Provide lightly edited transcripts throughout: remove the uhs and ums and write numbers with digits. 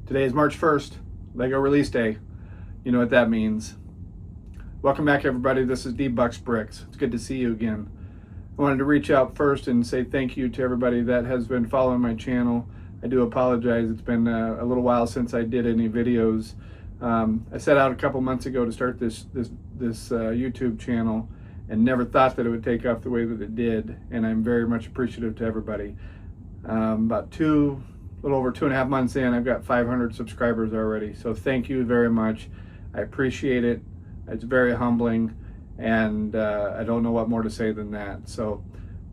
Today is March 1st, Lego release day. You know what that means. Welcome back, everybody. This is D-Bucks Bricks. It's good to see you again. I wanted to reach out first and say thank you to everybody that has been following my channel. I do apologize. It's been a little while since I did any videos. I set out a couple months ago to start this YouTube channel and never thought that it would take off the way that it did, and I'm very much appreciative to everybody. About a little over 2.5 months in, I've got 500 subscribers already, so thank you very much. I appreciate it. It's very humbling, and I don't know what more to say than that. So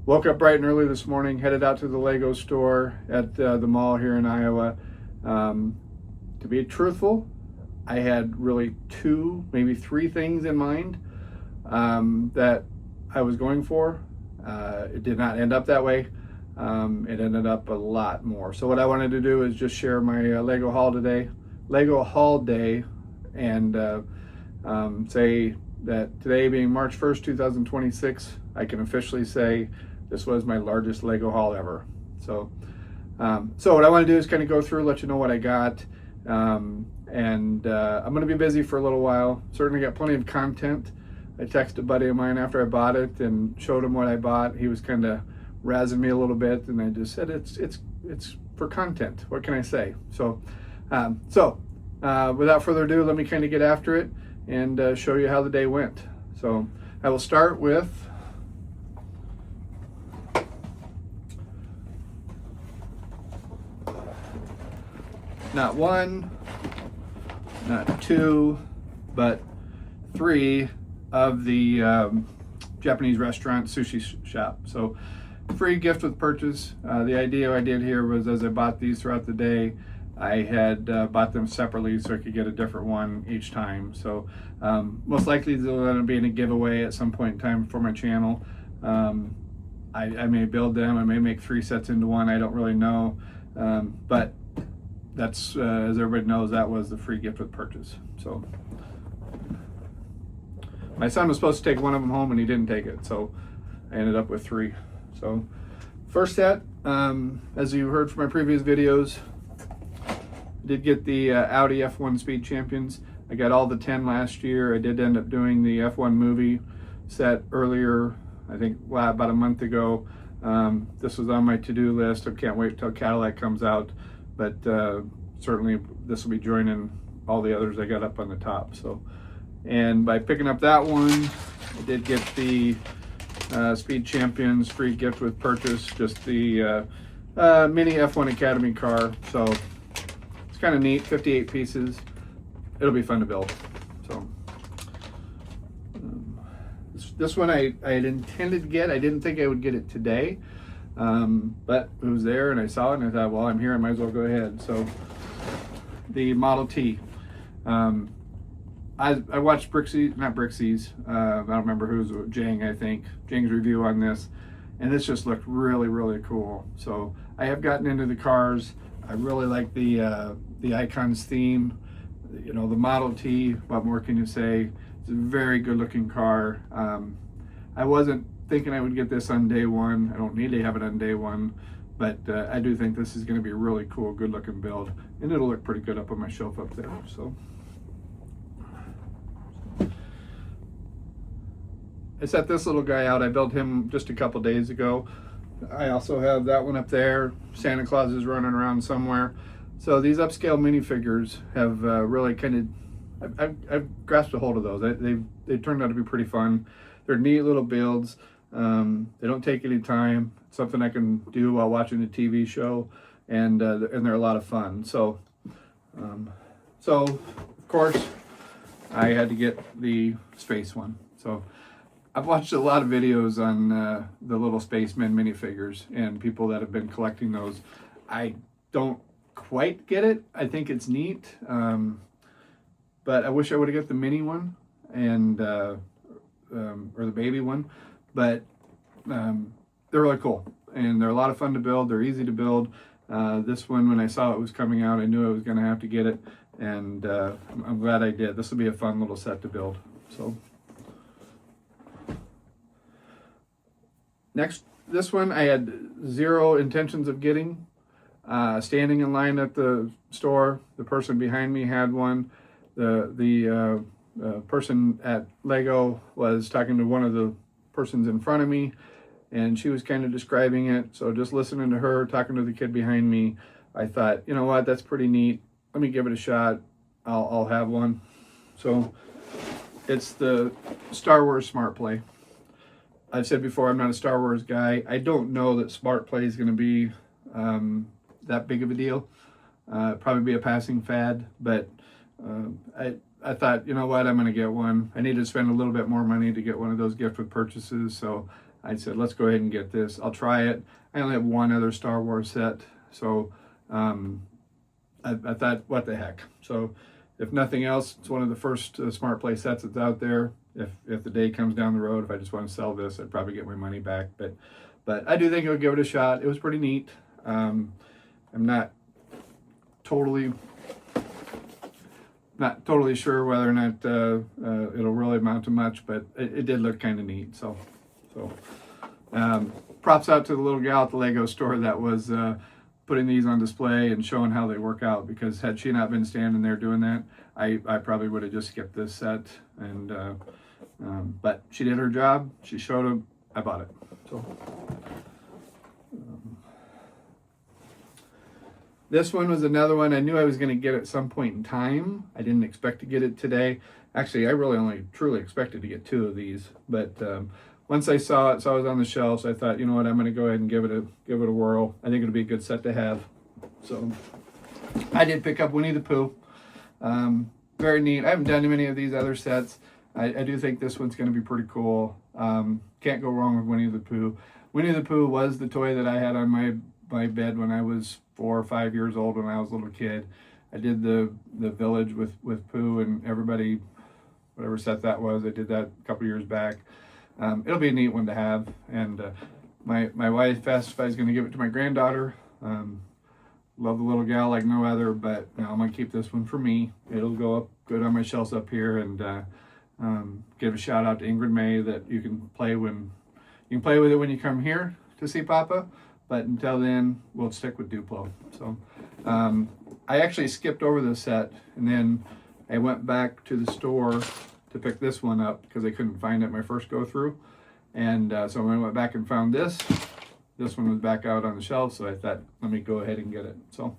woke up bright and early this morning, headed out to the Lego store at the mall here in Iowa. To be truthful, I had really 2, maybe 3 things in mind that I was going for. It did not end up that way. It ended up a lot more. So what I wanted to do is just share my Lego haul day, and say that today being March 1st, 2026, I can officially say this was my largest Lego haul ever. So what I want to do is kind of go through, let you know what I got, and I'm going to be busy for a little while. Certainly got plenty of content. I texted a buddy of mine after I bought it and showed him what I bought. He was kind of razzing me a little bit, and I just said it's for content. What can I say? So without further ado, let me kind of get after it and show you how the day went. So I will start with not 1, not 2, but 3 of the Japanese restaurant sushi shop. So free gift with purchase. The idea I did here was, as I bought these throughout the day, I had bought them separately so I could get a different one each time. So most likely they'll end up being a giveaway at some point in time for my channel. I may build them. I may make 3 sets into one. I don't really know. But that's, as everybody knows, that was the free gift with purchase. So my son was supposed to take one of them home and he didn't take it. So I ended up with 3. So first set, as you heard from my previous videos, did get the Audi F1 Speed Champions. I got all the 10 last year. I did end up doing the F1 movie set earlier, I think about a month ago. This was on my to-do list. I can't wait till Cadillac comes out, but certainly this will be joining all the others I got up on the top. So, and by picking up that one, I did get the Speed Champions free gift with purchase, just the mini F1 Academy car. So it's kind of neat, 58 pieces. It'll be fun to build. So this one I had intended to get. I didn't think I would get it today, but it was there and I saw it and I thought, well, I'm here, I might as well go ahead. So the Model T. I watched not Brixie's, I don't remember who's, Jang, I think, Jang's review on this, and this just looked really, really cool. So I have gotten into the cars. I really like the Icons theme. You know, the Model T, what more can you say? It's a very good looking car. I wasn't thinking I would get this on day one. I don't need to have it on day one, but I do think this is going to be a really cool, good looking build, and it'll look pretty good up on my shelf up there. So I set this little guy out. I built him just a couple days ago. I also have that one up there. Santa Claus is running around somewhere. So these upscale minifigures have really kind of, I've grasped a hold of those. They've turned out to be pretty fun. They're neat little builds. They don't take any time. It's something I can do while watching a TV show, and they're a lot of fun. So of course, I had to get the space one. So I've watched a lot of videos on the little spacemen minifigures and people that have been collecting those. I don't quite get it. I think it's neat, but I wish I would have got the mini one and or the baby one. But they're really cool and they're a lot of fun to build. They're easy to build. This one, when I saw it was coming out, I knew I was going to have to get it, and I'm glad I did. This will be a fun little set to build. So. Next, this one I had zero intentions of getting. standing in line at the store. The person behind me had one. The person at Lego was talking to one of the persons in front of me, and she was kind of describing it. So just listening to her, talking to the kid behind me, I thought, you know what, that's pretty neat. Let me give it a shot. I'll have one. So it's the Star Wars Smart Play. I've said before, I'm not a Star Wars guy. I don't know that Smart Play is going to be that big of a deal. Probably be a passing fad, but I thought, you know what, I'm going to get one. I need to spend a little bit more money to get one of those gift with purchases, so I said, let's go ahead and get this. I'll try it. I only have one other Star Wars set, so I thought, what the heck. So if nothing else, it's one of the first Smart Play sets that's out there. If the day comes down the road, if I just want to sell this, I'd probably get my money back. But I do think I'll give it a shot. It was pretty neat. I'm not totally sure whether or not it'll really amount to much, but it did look kind of neat. So props out to the little gal at the Lego store that was putting these on display and showing how they work out, because had she not been standing there doing that, I probably would have just skipped this set. And but she did her job. She showed them. I bought it. So this one was another one I knew I was going to get at some point in time. I didn't expect to get it today. Actually, I really only truly expected to get 2 of these. But once I saw it, so I was on the shelves, I thought, you know what, I'm going to go ahead and give it a whirl. I think it'll be a good set to have. So I did pick up Winnie the Pooh. Very neat. I haven't done many of these other sets. I do think this one's going to be pretty cool. Can't go wrong with Winnie the Pooh. Winnie the Pooh was the toy that I had on my bed when I was 4 or 5 years old, when I was a little kid. I did the village with Pooh and everybody, whatever set that was. I did that a couple years back. It'll be a neat one to have. And my wife asked if I was going to give it to my granddaughter. Love the little gal like no other, but no, I'm going to keep this one for me. It'll go up good on my shelves up here. And give a shout out to Ingrid May that you can play with it when you come here to see Papa. But until then, we'll stick with Duplo. So I actually skipped over this set, and then I went back to the store to pick this one up because I couldn't find it my first go through. And so when I went back and found this one was back out on the shelf, so I thought, let me go ahead and get it. So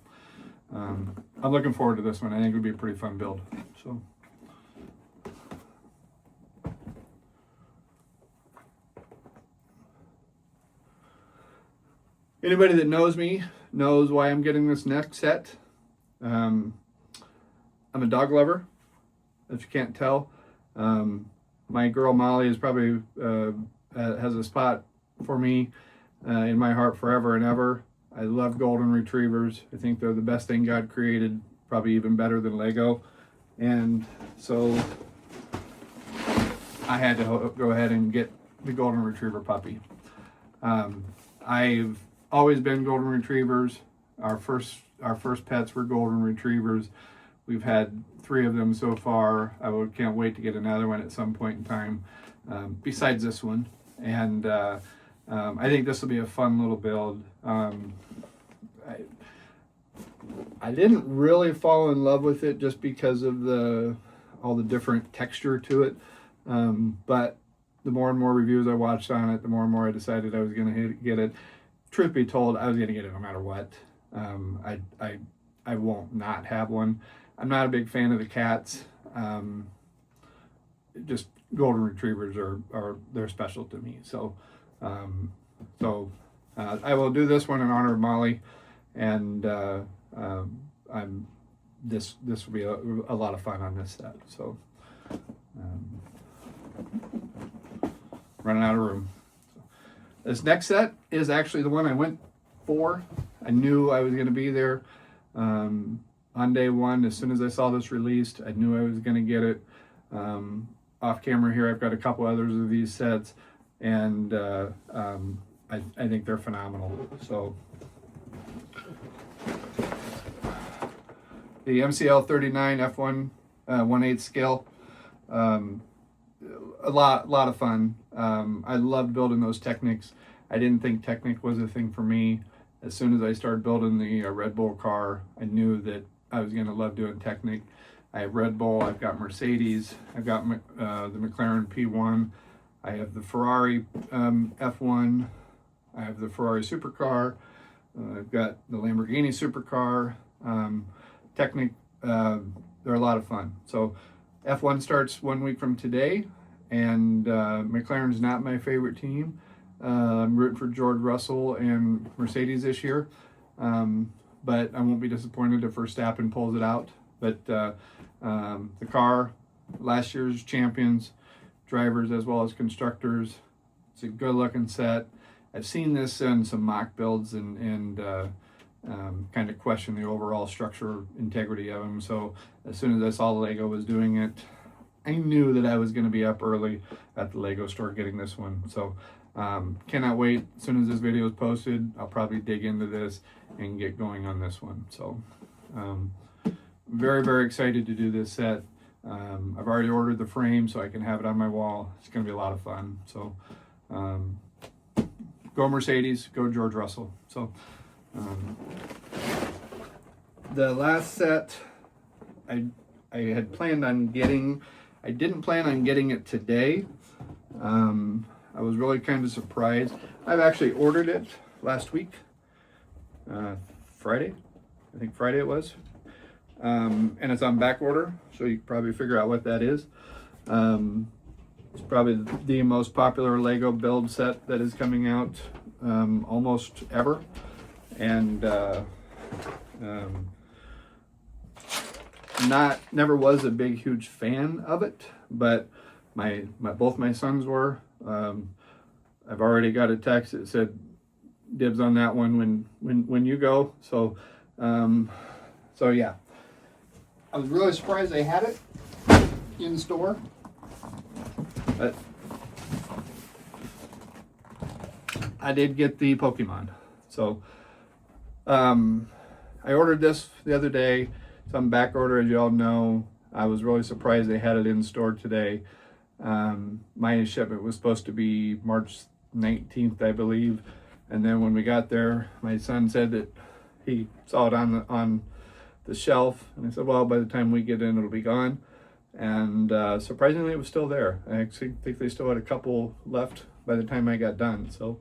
I'm looking forward to this one. I think it'll be a pretty fun build. So. Anybody that knows me knows why I'm getting this next set. I'm a dog lover, if you can't tell. My girl Molly is probably has a spot for me in my heart forever and ever. I love golden retrievers. I think they're the best thing God created, probably even better than Lego. And so I had to go ahead and get the golden retriever puppy. I've always been golden retrievers. Our first pets were golden retrievers. We've had 3 of them so far. I can't wait to get another one at some point in time, besides this one. And I think this will be a fun little build. I didn't really fall in love with it just because of all the different texture to it. But the more and more reviews I watched on it, the more and more I decided I was going to get it. Truth be told, I was going to get it no matter what. I won't not have one. I'm not a big fan of the cats. Just golden retrievers they're special to me. So I will do this one in honor of Molly, and this will be a lot of fun on this set. So running out of room. This next set is actually the one I went for. I knew I was going to be there on day one. As soon as I saw this released, I knew I was going to get it. Off camera here, I've got a couple others of these sets, and I think they're phenomenal. So the MCL 39 F1 1/8 scale, a lot of fun. I loved building those Technics. I didn't think Technic was a thing for me. as soon as I started building the Red Bull car, I knew that I was going to love doing Technic. I have Red Bull, I've got Mercedes, I've got the McLaren P1, I have the Ferrari F1, I have the Ferrari supercar, I've got the Lamborghini supercar. Technic, they're a lot of fun. So F1 starts 1 week from today, and McLaren's not my favorite team. I'm rooting for George Russell and Mercedes this year, but I won't be disappointed if Verstappen pulls it out. But the car, last year's champions, drivers as well as constructors, it's a good looking set. I've seen this in some mock builds and kind of question the overall structure integrity of them. So as soon as I saw Lego was doing it, I knew that I was going to be up early at the Lego store getting this one. So cannot wait. As soon as this video is posted, I'll probably dig into this and get going on this one. So very, very excited to do this set. I've already ordered the frame so I can have it on my wall. It's going to be a lot of fun. So go Mercedes, go George Russell. So the last set I had planned on getting, I didn't plan on getting it today. I was really kind of surprised. I've actually ordered it last week, Friday, I think Friday it was, and it's on back order, so you can probably figure out what that is. It's probably the most popular Lego build set that is coming out almost ever, and never was a big huge fan of it, but both my sons were. I've already got a text that said dibs on that one when you go. So so yeah, I was really surprised they had it in store, but I did get the Pokemon. So I ordered this the other day. It's on back order, as you all know. I was really surprised they had it in store today. My shipment was supposed to be March 19th, I believe. And then when we got there, my son said that he saw it on the shelf. And I said, well, by the time we get in, it'll be gone. And surprisingly, it was still there. I actually think they still had a couple left by the time I got done. So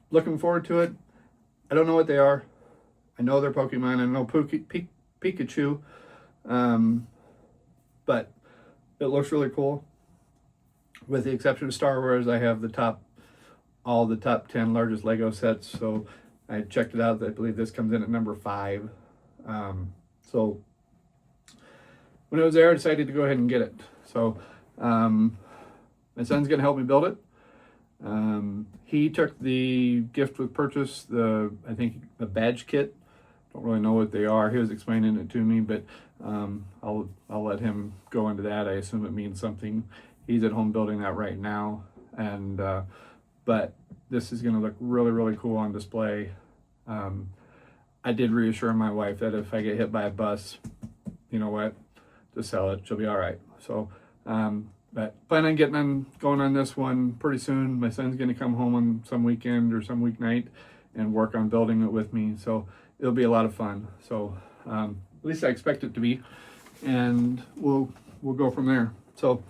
looking forward to it. I don't know what they are. I know they're Pokemon. I know Pikachu. But it looks really cool. With the exception of Star Wars, I have all the top 10 largest Lego sets. So I checked it out. I believe this comes in at number 5. So when it was there, I decided to go ahead and get it. So my son's going to help me build it. He took the gift with purchase, I think the badge kit. Don't really know what they are. He was explaining it to me, but I'll let him go into that. I assume it means something. He's at home building that right now, and but this is going to look really, really cool on display. I did reassure my wife that if I get hit by a bus, you know what, to sell it, she'll be all right. So but plan on going on this one pretty soon. My son's going to come home on some weekend or some weeknight and work on building it with me. So it'll be a lot of fun. So at least I expect it to be, and we'll go from there. So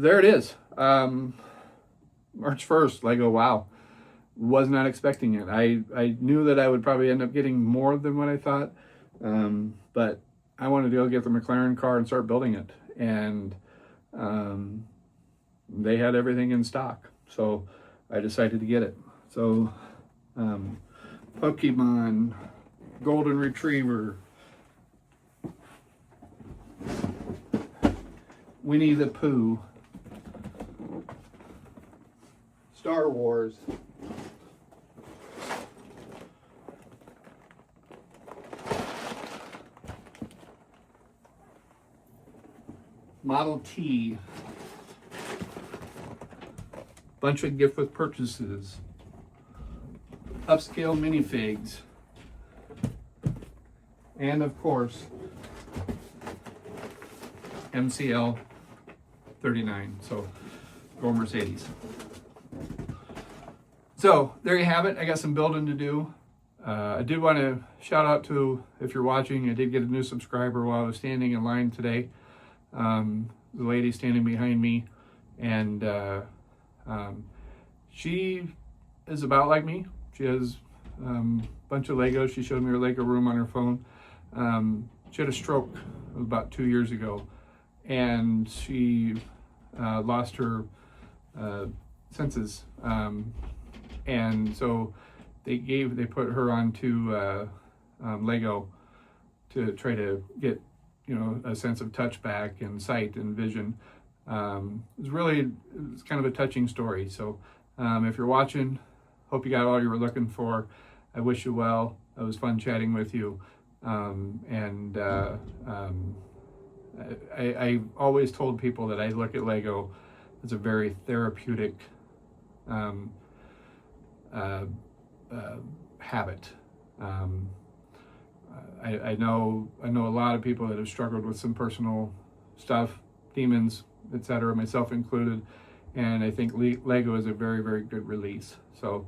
there it is. March 1st, Lego. Wow, was not expecting it. I knew that I would probably end up getting more than what I thought, but I wanted to go get the McLaren car and start building it, and they had everything in stock, so I decided to get it. So Pokemon, Golden Retriever, Winnie the Pooh, Star Wars, Model T, bunch of gift with purchases, upscale minifigs, and of course MCL 39. So go Mercedes. So there you have it. I got some building to do. I did want to shout out to, if you're watching, I did get a new subscriber while I was standing in line today. The lady standing behind me, and she is about like me. She has a bunch of Legos. She showed me her Lego room on her phone. She had a stroke about 2 years ago, and she lost her senses. And so they put her onto Lego to try to get, you know, a sense of touch back and sight and vision. It's kind of a touching story. So if you're watching, hope you got all you were looking for. I wish you well. It was fun chatting with you. I always told people that I look at Lego as a very therapeutic habit. I know a lot of people that have struggled with some personal stuff, demons, etc., myself included, and I think Lego is a very, very good release. So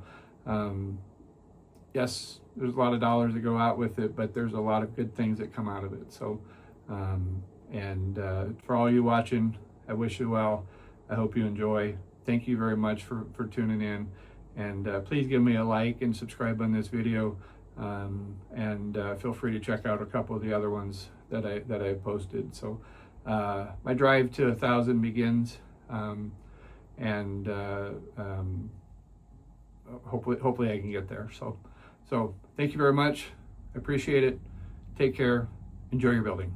yes, there's a lot of dollars that go out with it, but there's a lot of good things that come out of it. So for all you watching, I wish you well. I hope you enjoy. Thank you very much for tuning in, and please give me a like and subscribe on this video, and feel free to check out a couple of the other ones that I posted. So my drive to 1,000 begins, and hopefully I can get there. So thank you very much. I appreciate it. Take care. Enjoy your building.